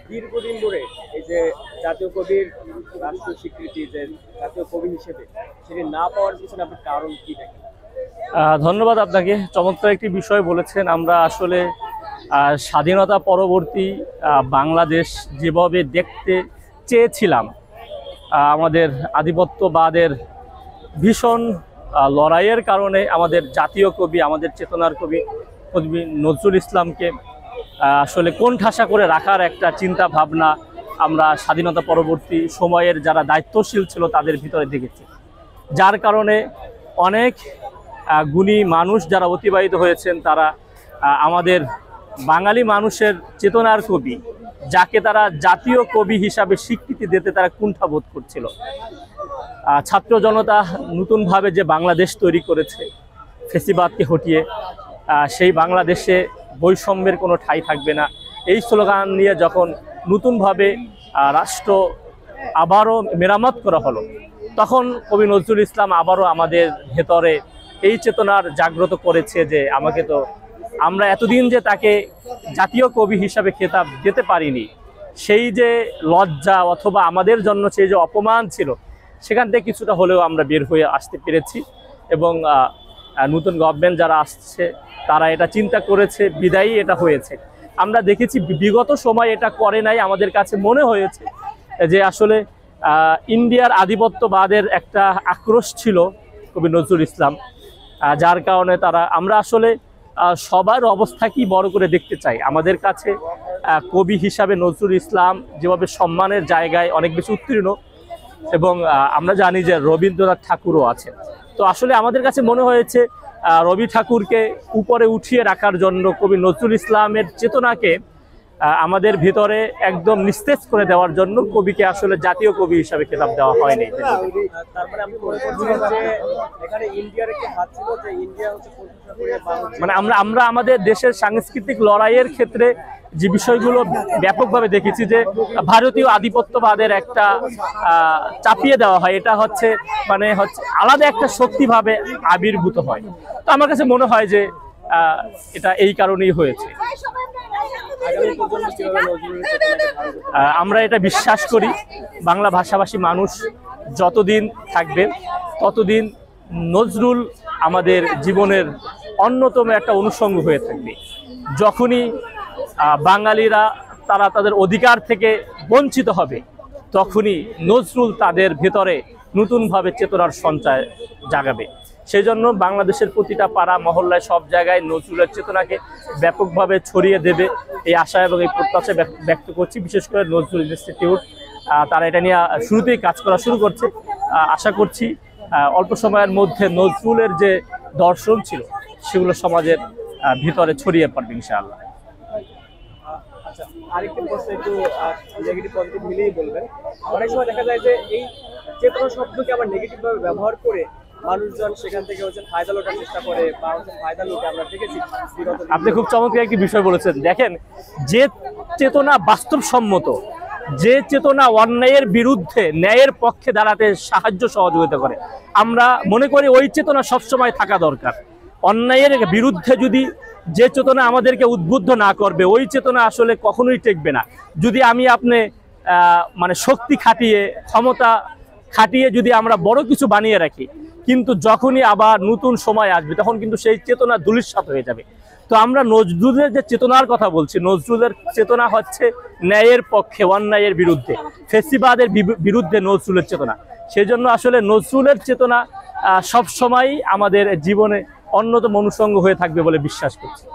দীর্ঘদিন ধরে এই যে জাতীয় কবির রাষ্ট্রীয় স্বীকৃতি, যে জাতীয় কবি হিসেবে সেটি না পাওয়ার পিছনে আপনার কারণ কি দেখেন? ধন্যবাদ আপনাকে। চমৎকার একটি বিষয় বলেছেন। আমরা আসলে স্বাধীনতা পরবর্তী বাংলাদেশ যেভাবে দেখতে চেয়েছিলাম, আমাদের আধিপত্যবাদের ভীষণ লড়াইয়ের কারণে আমাদের জাতীয় কবি, আমাদের চেতনার কবি কবি নজরুল ইসলামকে আসলে কোণঠাসা করে রাখার একটা চিন্তা ভাবনা আমরা স্বাধীনতা পরবর্তী সময়ের যারা দায়িত্বশীল ছিল তাদের ভিতরে দেখেছি। যার কারণে অনেক গুণী মানুষ যারা অতিবাহিত হয়েছেন, তারা আমাদের বাঙালি মানুষের চেতনার কবি, যাকে তারা জাতীয় কবি হিসাবে স্বীকৃতি দিতে তারা কুণ্ঠাবোধ করছিল। ছাত্র জনতা নতুনভাবে যে বাংলাদেশ তৈরি করেছে ফেসিবাদকে হটিয়ে, সেই বাংলাদেশে বৈষম্যের কোনো ঠাঁই থাকবে না, এই স্লোগান নিয়ে যখন নতুনভাবে রাষ্ট্র আবারও মেরামত করা হলো, তখন কবি নজরুল ইসলাম আবারও আমাদের ভেতরে এই চেতনার জাগ্রত করেছে যে আমরা এতদিন যে তাকে জাতীয় কবি হিসাবে খেতাব দিতে পারিনি, সেই যে লজ্জা অথবা আমাদের জন্য সেই যে অপমান ছিল, সেখান থেকে কিছুটা হলেও আমরা বের হয়ে আসতে পেরেছি। এবং নতুন গভর্নমেন্ট যারা আসছে তারা এটা চিন্তা করেছে বিদায়ী এটা হয়েছে। আমরা দেখেছি বিগত সময় এটা করে নাই। আমাদের কাছে মনে হয়েছে যে আসলে ইন্ডিয়ার আধিপত্যবাদের একটা আক্রোশ ছিল কবি নজরুল ইসলাম, যার কারণে আমরা আসলে সবার অবস্থাকেই বড় করে দেখতে চাই। আমাদের কাছে কবি হিসাবে নজরুল ইসলাম যেভাবে সম্মানের জায়গায় অনেক বেশি উত্তীর্ণ, এবং আমরা জানি যে রবীন্দ্রনাথ ঠাকুরও আছেন। তো আসলে আমাদের কাছে মনে হয়েছে রবি ঠাকুরকে উপরে উঠিয়ে রাখার জন্য কবি নজরুল ইসলামের চেতনাকে আমাদের ভিতরে একদম নিস্তেজ করে দেওয়ার জন্য কবিকে আসলে জাতীয় কবি হিসাবে খেতাব দেওয়া হয়নি। মানে আমরা আমাদের দেশের সাংস্কৃতিক লড়াইয়ের ক্ষেত্রে যে বিষয়গুলো ব্যাপকভাবে দেখেছি, যে ভারতীয় আধিপত্যবাদের একটা চাপিয়ে দেওয়া হয়, এটা হচ্ছে আলাদা একটা শক্তিভাবে আবির্ভূত হয়। তো আমার কাছে মনে হয় যে এটা এই কারণেই হয়েছে। আমরা এটা বিশ্বাস করি, বাংলা ভাষাভাষী মানুষ যতদিন থাকবে ততদিন নজরুল আমাদের জীবনের অন্যতম একটা অনুষঙ্গ হয়ে থাকবে। যখনই বাঙালিরা তাদের অধিকার থেকে বঞ্চিত হবে, তখনই নজরুল তাদের ভেতরে নতুনভাবে চেতনার সঞ্চার জাগাবে। সেই জন্য বাংলাদেশের প্রতিটা পাড়া মহল্লায় সব জায়গায় নজরুলের চেতনাকে ব্যাপকভাবে ছড়িয়ে দেবে এই আশা এবং এই প্রত্যাশা ব্যক্ত করছি। বিশেষ করে নজরুল ইনস্টিটিউট তারা এটা নিয়ে শুরুতেই কাজ করা শুরু করছে। আশা করছি অল্প সময়ের মধ্যে নজরুলের যে দর্শন ছিল সেগুলো সমাজের ভিতরে ছড়িয়ে পড়বে ইনশাআল্লাহ। আরেকটি প্রশ্ন একটু নেগেটিভ পজিটিভ মিলিয়ে বলবেন। অনেক সময় দেখা যায় যে এই চেতনা শব্দকে আবার নেগেটিভ ভাবে ব্যবহার করে মানুষজন সেখান থেকে ফায়দা লোটার চেষ্টা করে বা ফায়দা লোটে আমরা দেখেছি। আপনি খুব চমৎকার একটি বিষয় বলেছেন। দেখেন, যে চেতনা বাস্তবসম্মত, যে চেতনা অন্যায়ের বিরুদ্ধে ন্যায়ের পক্ষে দাঁড়াতে সাহায্য সহযোগিতা করে, আমরা মনে করি ওই চেতনা সবসময় থাকা দরকার। অন্যায়ের বিরুদ্ধে যদি যে চেতনা আমাদেরকে উদ্বুদ্ধ না করবে, ওই চেতনা আসলে কখনোই টেকবে না। যদি আপনি শক্তি খাটিয়ে, ক্ষমতা খাটিয়ে যদি আমরা বড় কিছু বানিয়ে রাখি, কিন্তু যখনই আবার নতুন সময় আসবে তখন কিন্তু সেই চেতনা ধূলিসাৎ হয়ে যাবে। তো আমরা নজরুলের যে চেতনার কথা বলছি, নজরুলের চেতনা হচ্ছে ন্যায়ের পক্ষে, অন্যায়ের বিরুদ্ধে, ফেসিবাদের বিরুদ্ধে নজরুলের চেতনা। সেই জন্য আসলে নজরুলের চেতনা সবসময় আমাদের জীবনে অন্যতম অনুষঙ্গ হয়ে থাকবে বলে বিশ্বাস করছি।